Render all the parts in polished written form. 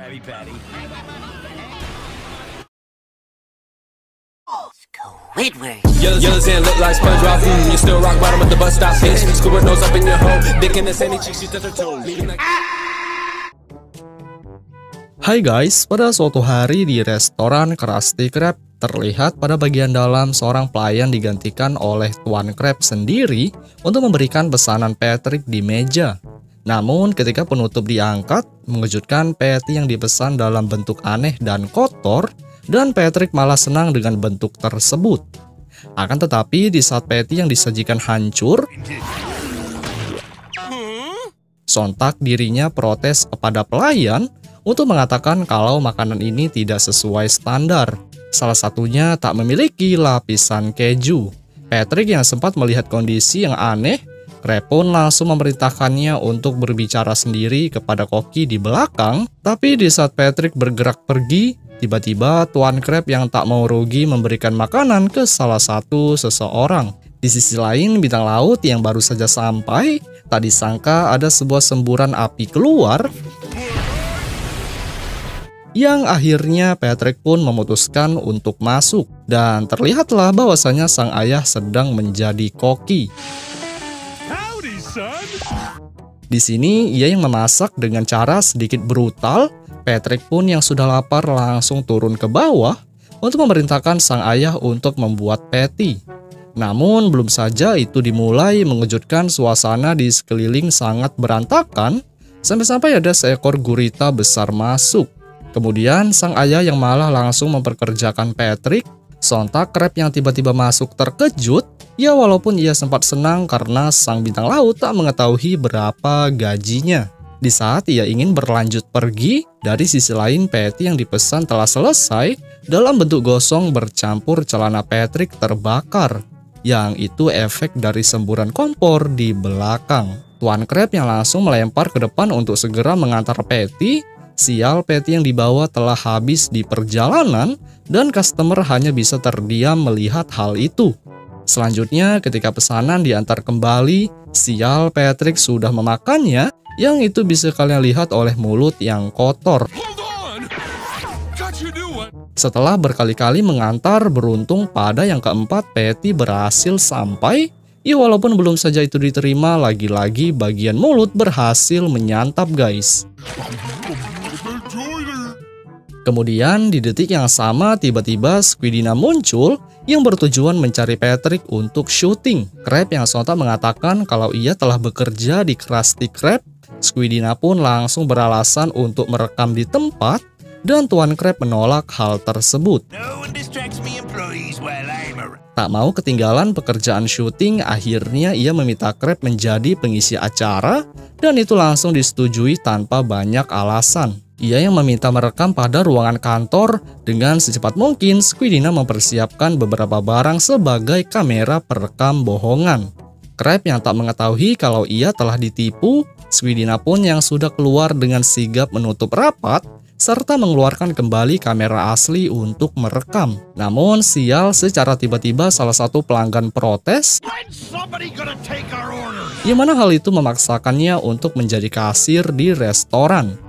Krabby Patty. Squidward. Yellows and look like SpongeBob. You still rock bottom at the bus stop. Bitch, Squidward nose up in your hole. Dick in the sandy cheeks, she touch her toes. Hai guys, pada suatu hari di restoran Krusty Krab, terlihat pada bagian dalam seorang pelayan digantikan oleh Tuan Krab sendiri untuk memberikan pesanan Patrick di meja. Namun ketika penutup diangkat, mengejutkan Patty yang dipesan dalam bentuk aneh dan kotor, dan Patrick malah senang dengan bentuk tersebut. Akan tetapi di saat Patty yang disajikan hancur, sontak dirinya protes kepada pelayan untuk mengatakan kalau makanan ini tidak sesuai standar. Salah satunya tak memiliki lapisan keju. Patrick yang sempat melihat kondisi yang aneh, Krab pun langsung memerintahkannya untuk berbicara sendiri kepada koki di belakang. Tapi di saat Patrick bergerak pergi, tiba-tiba Tuan Krab yang tak mau rugi memberikan makanan ke salah satu seseorang. Di sisi lain, bintang laut yang baru saja sampai, tak disangka ada sebuah semburan api keluar, yang akhirnya Patrick pun memutuskan untuk masuk. Dan terlihatlah bahwasanya sang ayah sedang menjadi koki. Di sini ia yang memasak dengan cara sedikit brutal. Patrick pun yang sudah lapar langsung turun ke bawah untuk memerintahkan sang ayah untuk membuat patty. Namun belum saja itu dimulai, mengejutkan suasana di sekeliling sangat berantakan, sampai-sampai ada seekor gurita besar masuk. Kemudian sang ayah yang malah langsung memperkerjakan Patrick. Sontak Krab yang tiba-tiba masuk terkejut. Ya walaupun ia sempat senang karena sang bintang laut tak mengetahui berapa gajinya. Di saat ia ingin berlanjut pergi, dari sisi lain patty yang dipesan telah selesai dalam bentuk gosong bercampur celana Patrick terbakar. Yang itu efek dari semburan kompor di belakang. Tuan Krab yang langsung melempar ke depan untuk segera mengantar Patty. Sial, Patty yang dibawa telah habis di perjalanan dan customer hanya bisa terdiam melihat hal itu. Selanjutnya ketika pesanan diantar kembali, sial Patrick sudah memakannya, yang itu bisa kalian lihat oleh mulut yang kotor. Setelah berkali-kali mengantar, beruntung pada yang keempat Patty berhasil sampai. Ya walaupun belum saja itu diterima, lagi-lagi bagian mulut berhasil menyantap guys. Kemudian di detik yang sama tiba-tiba Squidina muncul yang bertujuan mencari Patrick untuk syuting. Krab yang sontak mengatakan kalau ia telah bekerja di Krusty Krab. Squidina pun langsung beralasan untuk merekam di tempat dan Tuan Krab menolak hal tersebut. Tak mau ketinggalan pekerjaan syuting, akhirnya ia meminta Krab menjadi pengisi acara dan itu langsung disetujui tanpa banyak alasan. Ia yang meminta merekam pada ruangan kantor. Dengan secepat mungkin, Squidina mempersiapkan beberapa barang sebagai kamera perekam bohongan. Krab yang tak mengetahui kalau ia telah ditipu, Squidina pun yang sudah keluar dengan sigap menutup rapat, serta mengeluarkan kembali kamera asli untuk merekam. Namun sial, secara tiba-tiba salah satu pelanggan protes, yang mana hal itu memaksakannya untuk menjadi kasir di restoran.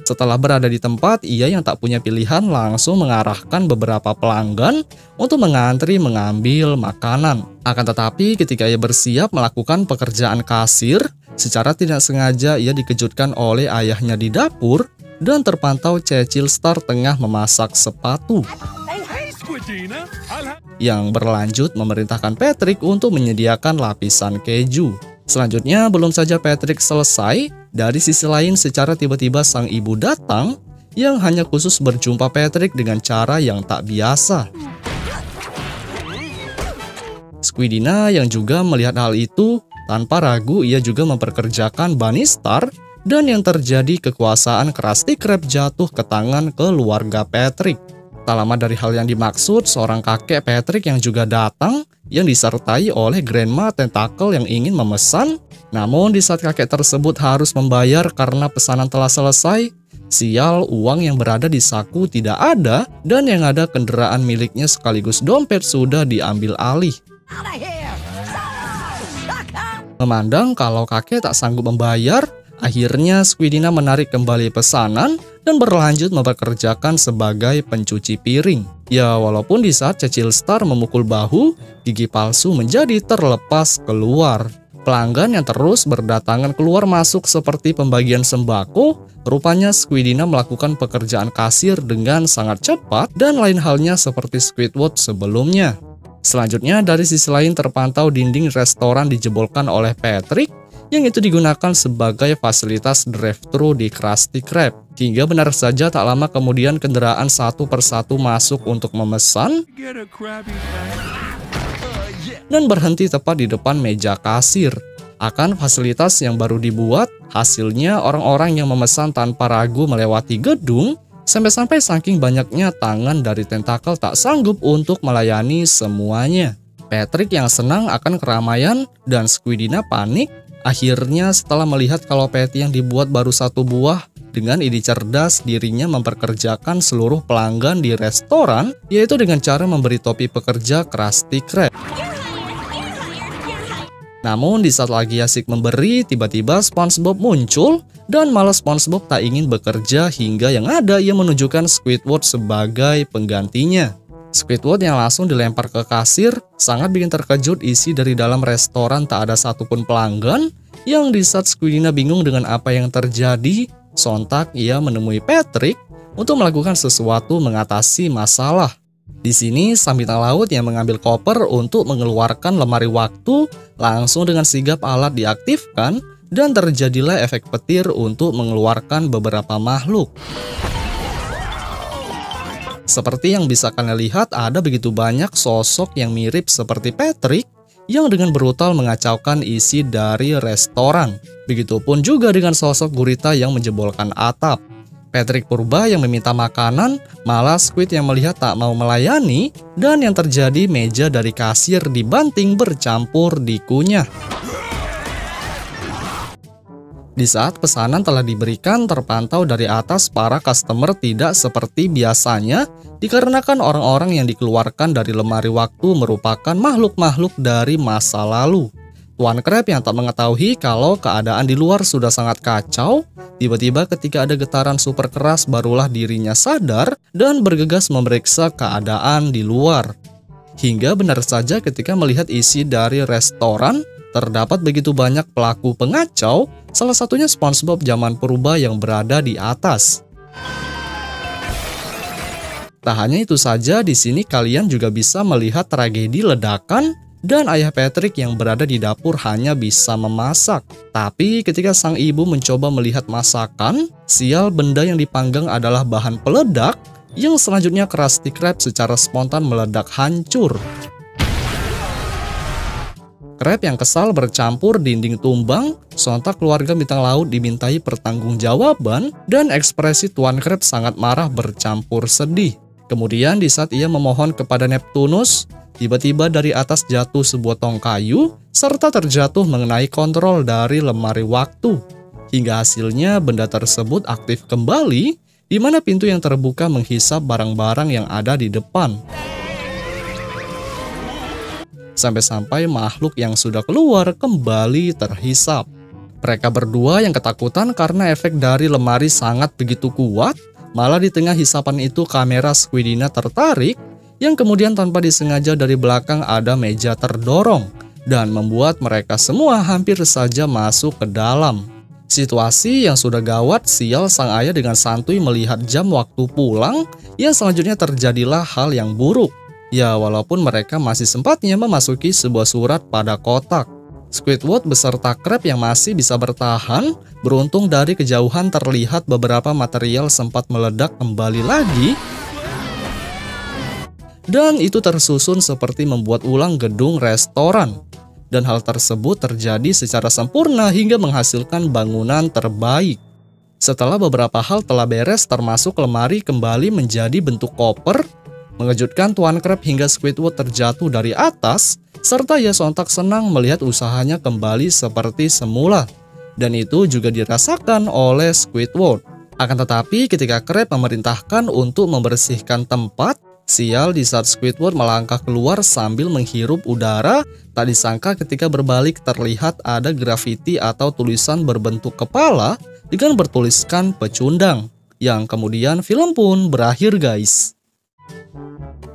Setelah berada di tempat, ia yang tak punya pilihan langsung mengarahkan beberapa pelanggan untuk mengantri mengambil makanan. Akan tetapi ketika ia bersiap melakukan pekerjaan kasir, secara tidak sengaja ia dikejutkan oleh ayahnya di dapur dan terpantau Cecil Star tengah memasak sepatu. Yang berlanjut memerintahkan Patrick untuk menyediakan lapisan keju. Selanjutnya, belum saja Patrick selesai, dari sisi lain secara tiba-tiba sang ibu datang yang hanya khusus berjumpa Patrick dengan cara yang tak biasa. Squidina yang juga melihat hal itu, tanpa ragu ia juga memperkerjakan Bunny Star dan yang terjadi kekuasaan Krusty Krab jatuh ke tangan keluarga Patrick. Tak lama dari hal yang dimaksud, seorang kakek Patrick yang juga datang, yang disertai oleh Grandma Tentacle yang ingin memesan. Namun di saat kakek tersebut harus membayar karena pesanan telah selesai, sial uang yang berada di saku tidak ada dan yang ada kendaraan miliknya sekaligus dompet sudah diambil alih. Memandang kalau kakek tak sanggup membayar, Akhirnya Squidina menarik kembali pesanan dan berlanjut mempekerjakan sebagai pencuci piring. Ya, walaupun di saat Cecil Star memukul bahu, gigi palsu menjadi terlepas keluar. Pelanggan yang terus berdatangan keluar masuk seperti pembagian sembako, rupanya Squidina melakukan pekerjaan kasir dengan sangat cepat dan lain halnya seperti Squidward sebelumnya. Selanjutnya, dari sisi lain terpantau dinding restoran dijebolkan oleh Patrick, yang itu digunakan sebagai fasilitas drive-thru di Krusty Krab. Hingga benar saja tak lama kemudian kendaraan satu persatu masuk untuk memesan dan berhenti tepat di depan meja kasir. Akan fasilitas yang baru dibuat, hasilnya orang-orang yang memesan tanpa ragu melewati gedung, sampai-sampai saking banyaknya tangan dari tentakel tak sanggup untuk melayani semuanya. Patrick yang senang akan keramaian dan Squidina panik. Akhirnya setelah melihat kalau patty yang dibuat baru satu buah, dengan ide cerdas dirinya memperkerjakan seluruh pelanggan di restoran, yaitu dengan cara memberi topi pekerja Krusty Krab. Namun di saat lagi asik memberi, tiba-tiba SpongeBob muncul dan malah SpongeBob tak ingin bekerja hingga yang ada ia menunjukkan Squidward sebagai penggantinya. Squidward yang langsung dilempar ke kasir sangat bikin terkejut isi dari dalam restoran tak ada satupun pelanggan, yang di saat Squidina bingung dengan apa yang terjadi, sontak ia menemui Patrick untuk melakukan sesuatu mengatasi masalah. Di sini, sang bintang laut yang mengambil koper untuk mengeluarkan lemari waktu langsung dengan sigap alat diaktifkan dan terjadilah efek petir untuk mengeluarkan beberapa makhluk. Seperti yang bisa kalian lihat, ada begitu banyak sosok yang mirip seperti Patrick yang dengan brutal mengacaukan isi dari restoran. Begitupun juga dengan sosok gurita yang menjebolkan atap. Patrick purba yang meminta makanan, malah Squid yang melihat tak mau melayani, dan yang terjadi meja dari kasir dibanting bercampur dikunyah. Di saat pesanan telah diberikan, terpantau dari atas para customer tidak seperti biasanya, dikarenakan orang-orang yang dikeluarkan dari lemari waktu merupakan makhluk-makhluk dari masa lalu. Tuan Crab yang tak mengetahui kalau keadaan di luar sudah sangat kacau, tiba-tiba ketika ada getaran super keras barulah dirinya sadar dan bergegas memeriksa keadaan di luar. Hingga benar saja ketika melihat isi dari restoran, terdapat begitu banyak pelaku pengacau, salah satunya SpongeBob zaman purba yang berada di atas. Tak hanya itu saja, di sini kalian juga bisa melihat tragedi ledakan dan ayah Patrick yang berada di dapur hanya bisa memasak. Tapi ketika sang ibu mencoba melihat masakan, sial benda yang dipanggang adalah bahan peledak yang selanjutnya Krusty Krab secara spontan meledak hancur. Krab yang kesal bercampur dinding tumbang, sontak keluarga bintang laut dimintai pertanggungjawaban dan ekspresi Tuan Crab sangat marah bercampur sedih. Kemudian di saat ia memohon kepada Neptunus, tiba-tiba dari atas jatuh sebuah tong kayu serta terjatuh mengenai kontrol dari lemari waktu. Hingga hasilnya benda tersebut aktif kembali, di mana pintu yang terbuka menghisap barang-barang yang ada di depan. Sampai-sampai makhluk yang sudah keluar kembali terhisap. Mereka berdua yang ketakutan karena efek dari lemari sangat begitu kuat, malah di tengah hisapan itu kamera Squidina tertarik, yang kemudian tanpa disengaja dari belakang ada meja terdorong, dan membuat mereka semua hampir saja masuk ke dalam. Situasi yang sudah gawat, sial sang ayah dengan santuy melihat jam waktu pulang, yang selanjutnya terjadilah hal yang buruk. Ya, walaupun mereka masih sempatnya memasuki sebuah surat pada kotak. Squidward beserta Crab yang masih bisa bertahan, beruntung dari kejauhan terlihat beberapa material sempat meledak kembali lagi, dan itu tersusun seperti membuat ulang gedung restoran. Dan hal tersebut terjadi secara sempurna hingga menghasilkan bangunan terbaik. Setelah beberapa hal telah beres termasuk lemari kembali menjadi bentuk koper, mengejutkan Tuan Crab hingga Squidward terjatuh dari atas, serta ia sontak senang melihat usahanya kembali seperti semula. Dan itu juga dirasakan oleh Squidward. Akan tetapi ketika Crab memerintahkan untuk membersihkan tempat, Sial, di saat Squidward melangkah keluar sambil menghirup udara, tak disangka ketika berbalik terlihat ada grafiti atau tulisan berbentuk kepala dengan bertuliskan pecundang. Yang kemudian film pun berakhir guys.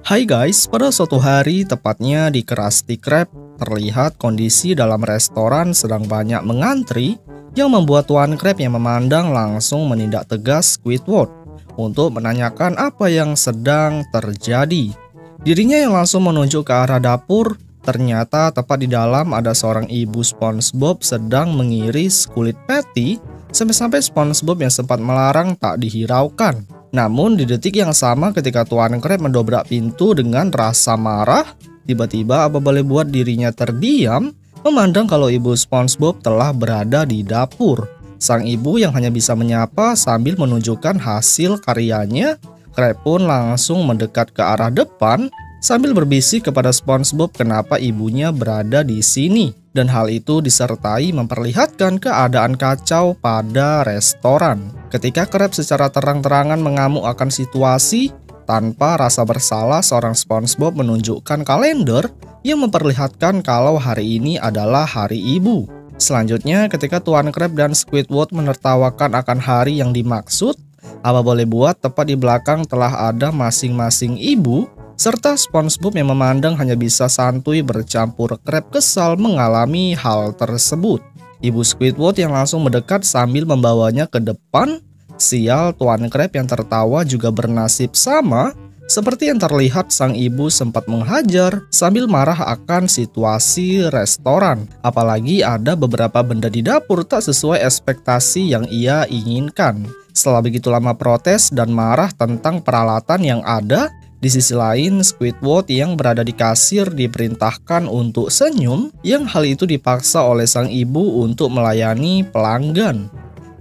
Hai guys, pada suatu hari tepatnya di Krusty Krab, terlihat kondisi dalam restoran sedang banyak mengantri yang membuat Tuan Krab yang memandang langsung menindak tegas Squidward untuk menanyakan apa yang sedang terjadi. Dirinya yang langsung menuju ke arah dapur, ternyata tepat di dalam ada seorang ibu SpongeBob sedang mengiris kulit patty, sampai-sampai SpongeBob yang sempat melarang tak dihiraukan. Namun di detik yang sama ketika Tuan Krab mendobrak pintu dengan rasa marah, tiba-tiba apa boleh buat dirinya terdiam, memandang kalau ibu SpongeBob telah berada di dapur. Sang ibu yang hanya bisa menyapa sambil menunjukkan hasil karyanya, Krab pun langsung mendekat ke arah depan sambil berbisik kepada SpongeBob kenapa ibunya berada di sini. Dan hal itu disertai memperlihatkan keadaan kacau pada restoran. Ketika Krab secara terang-terangan mengamuk akan situasi, tanpa rasa bersalah seorang SpongeBob menunjukkan kalender yang memperlihatkan kalau hari ini adalah hari ibu. Selanjutnya, ketika Tuan Krab dan Squidward menertawakan akan hari yang dimaksud, apa boleh buat tepat di belakang telah ada masing-masing ibu, serta SpongeBob yang memandang hanya bisa santuy bercampur Krab kesal mengalami hal tersebut. Ibu Squidward yang langsung mendekat sambil membawanya ke depan. Sial, Tuan Krab yang tertawa juga bernasib sama. Seperti yang terlihat, sang ibu sempat menghajar sambil marah akan situasi restoran. Apalagi ada beberapa benda di dapur tak sesuai ekspektasi yang ia inginkan. Setelah begitu lama protes dan marah tentang peralatan yang ada, di sisi lain Squidward yang berada di kasir diperintahkan untuk senyum, yang hal itu dipaksa oleh sang ibu untuk melayani pelanggan.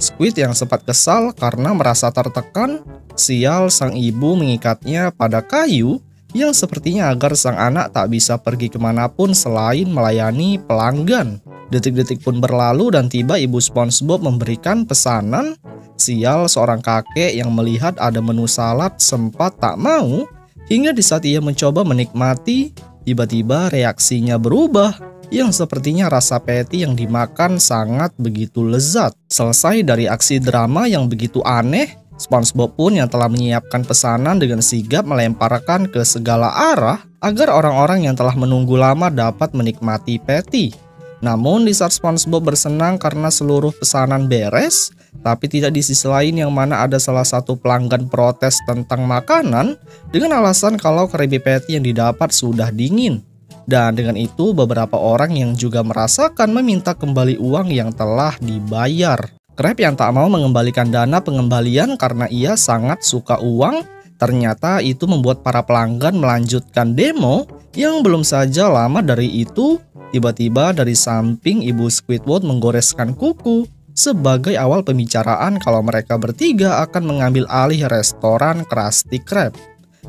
Squid yang sempat kesal karena merasa tertekan, sial sang ibu mengikatnya pada kayu yang sepertinya agar sang anak tak bisa pergi kemanapun selain melayani pelanggan. Detik-detik pun berlalu dan tiba ibu SpongeBob memberikan pesanan. Sial, seorang kakek yang melihat ada menu salad sempat tak mau, hingga di saat ia mencoba menikmati, tiba-tiba reaksinya berubah. Yang sepertinya rasa patty yang dimakan sangat begitu lezat. Selesai dari aksi drama yang begitu aneh, SpongeBob pun yang telah menyiapkan pesanan dengan sigap melemparkan ke segala arah agar orang-orang yang telah menunggu lama dapat menikmati patty. Namun di saat SpongeBob bersenang karena seluruh pesanan beres, tapi tidak di sisi lain yang mana ada salah satu pelanggan protes tentang makanan dengan alasan kalau Krabby Patty yang didapat sudah dingin. Dan dengan itu beberapa orang yang juga merasakan meminta kembali uang yang telah dibayar. Krab yang tak mau mengembalikan dana pengembalian karena ia sangat suka uang, ternyata itu membuat para pelanggan melanjutkan demo yang belum saja lama dari itu, tiba-tiba dari samping ibu Squidward menggoreskan kuku sebagai awal pembicaraan kalau mereka bertiga akan mengambil alih restoran Krusty Krab.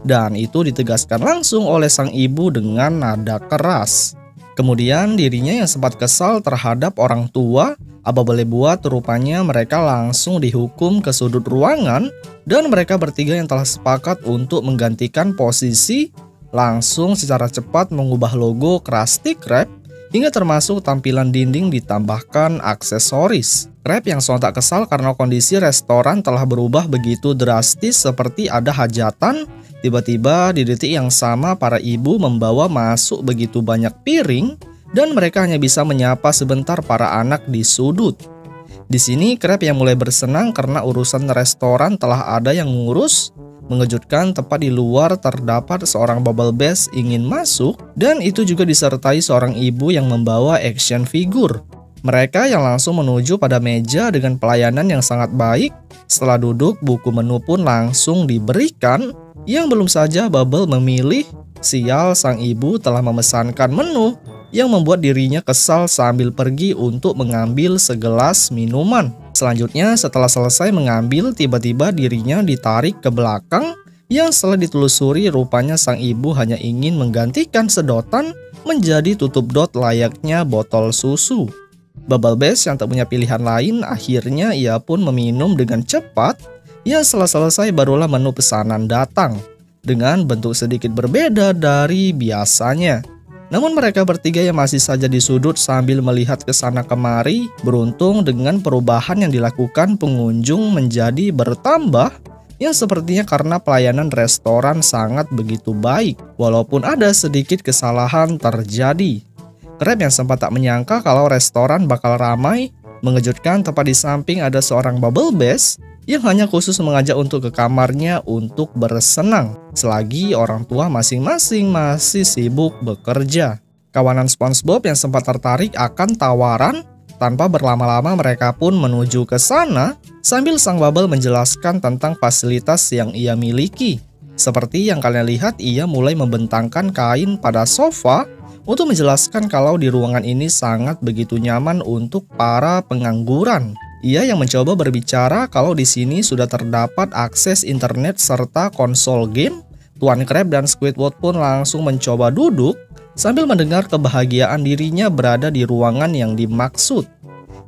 Dan itu ditegaskan langsung oleh sang ibu dengan nada keras. Kemudian dirinya yang sempat kesal terhadap orang tua, apa boleh buat rupanya mereka langsung dihukum ke sudut ruangan dan mereka bertiga yang telah sepakat untuk menggantikan posisi langsung secara cepat mengubah logo Krusty Krab hingga termasuk tampilan dinding ditambahkan aksesoris. Krab yang sontak kesal karena kondisi restoran telah berubah begitu drastis seperti ada hajatan. Tiba-tiba di detik yang sama para ibu membawa masuk begitu banyak piring dan mereka hanya bisa menyapa sebentar para anak di sudut. Di sini Krab yang mulai bersenang karena urusan restoran telah ada yang ngurus. Mengejutkan tepat di luar terdapat seorang Bubble Bass ingin masuk dan itu juga disertai seorang ibu yang membawa action figure. Mereka yang langsung menuju pada meja dengan pelayanan yang sangat baik. Setelah duduk, buku menu pun langsung diberikan. Yang belum saja Bubble memilih, sial sang ibu telah memesankan menu yang membuat dirinya kesal sambil pergi untuk mengambil segelas minuman. Selanjutnya setelah selesai mengambil, tiba-tiba dirinya ditarik ke belakang yang setelah ditelusuri rupanya sang ibu hanya ingin menggantikan sedotan menjadi tutup dot layaknya botol susu. Bubble Bass yang tak punya pilihan lain akhirnya ia pun meminum dengan cepat. Ya setelah selesai barulah menu pesanan datang. dengan bentuk sedikit berbeda dari biasanya. Namun mereka bertiga yang masih saja di sudut sambil melihat ke sana kemari, beruntung dengan perubahan yang dilakukan pengunjung menjadi bertambah, yang sepertinya karena pelayanan restoran sangat begitu baik, walaupun ada sedikit kesalahan terjadi. Crab yang sempat tak menyangka kalau restoran bakal ramai, mengejutkan tepat di samping ada seorang bubble bass yang hanya khusus mengajak untuk ke kamarnya untuk bersenang, selagi orang tua masing-masing masih sibuk bekerja. Kawanan SpongeBob yang sempat tertarik akan tawaran, tanpa berlama-lama mereka pun menuju ke sana, sambil sang Bubble menjelaskan tentang fasilitas yang ia miliki. Seperti yang kalian lihat, ia mulai membentangkan kain pada sofa untuk menjelaskan kalau di ruangan ini sangat begitu nyaman untuk para pengangguran. Ia yang mencoba berbicara kalau di sini sudah terdapat akses internet serta konsol game. Tuan Crab dan Squidward pun langsung mencoba duduk sambil mendengar kebahagiaan dirinya berada di ruangan yang dimaksud.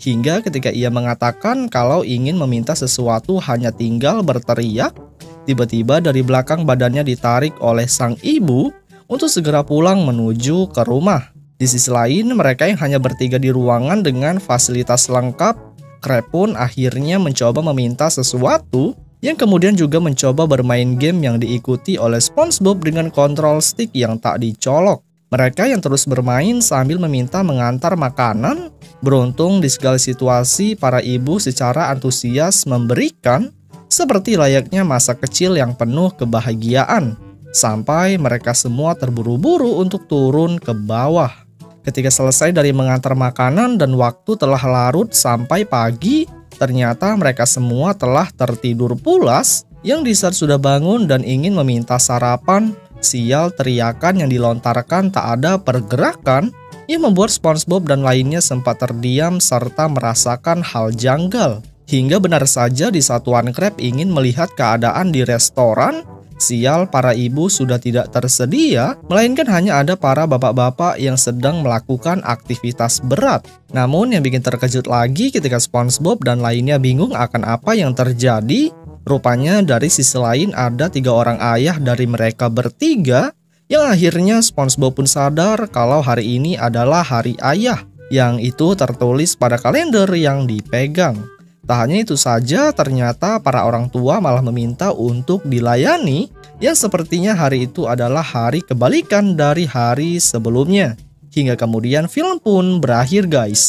Hingga ketika ia mengatakan kalau ingin meminta sesuatu hanya tinggal berteriak, tiba-tiba dari belakang badannya ditarik oleh sang ibu untuk segera pulang menuju ke rumah. Di sisi lain, mereka yang hanya bertiga di ruangan dengan fasilitas lengkap, Crab pun akhirnya mencoba meminta sesuatu, yang kemudian juga mencoba bermain game yang diikuti oleh SpongeBob dengan kontrol stick yang tak dicolok. Mereka yang terus bermain sambil meminta mengantar makanan. Beruntung di segala situasi para ibu secara antusias memberikan, seperti layaknya masa kecil yang penuh kebahagiaan. Sampai mereka semua terburu-buru untuk turun ke bawah. Ketika selesai dari mengantar makanan dan waktu telah larut sampai pagi, ternyata mereka semua telah tertidur pulas, yang di saat sudah bangun dan ingin meminta sarapan, sial teriakan yang dilontarkan tak ada pergerakan, yang membuat SpongeBob dan lainnya sempat terdiam serta merasakan hal janggal. Hingga benar saja di saat Tuan Crab ingin melihat keadaan di restoran, sial para ibu sudah tidak tersedia, melainkan hanya ada para bapak-bapak yang sedang melakukan aktivitas berat. Namun yang bikin terkejut lagi ketika SpongeBob dan lainnya bingung akan apa yang terjadi, rupanya dari sisi lain ada 3 orang ayah dari mereka bertiga, yang akhirnya SpongeBob pun sadar kalau hari ini adalah hari ayah, yang itu tertulis pada kalender yang dipegang. Tak hanya itu saja, ternyata para orang tua malah meminta untuk dilayani, yang sepertinya hari itu adalah hari kebalikan dari hari sebelumnya. Hingga kemudian film pun berakhir guys.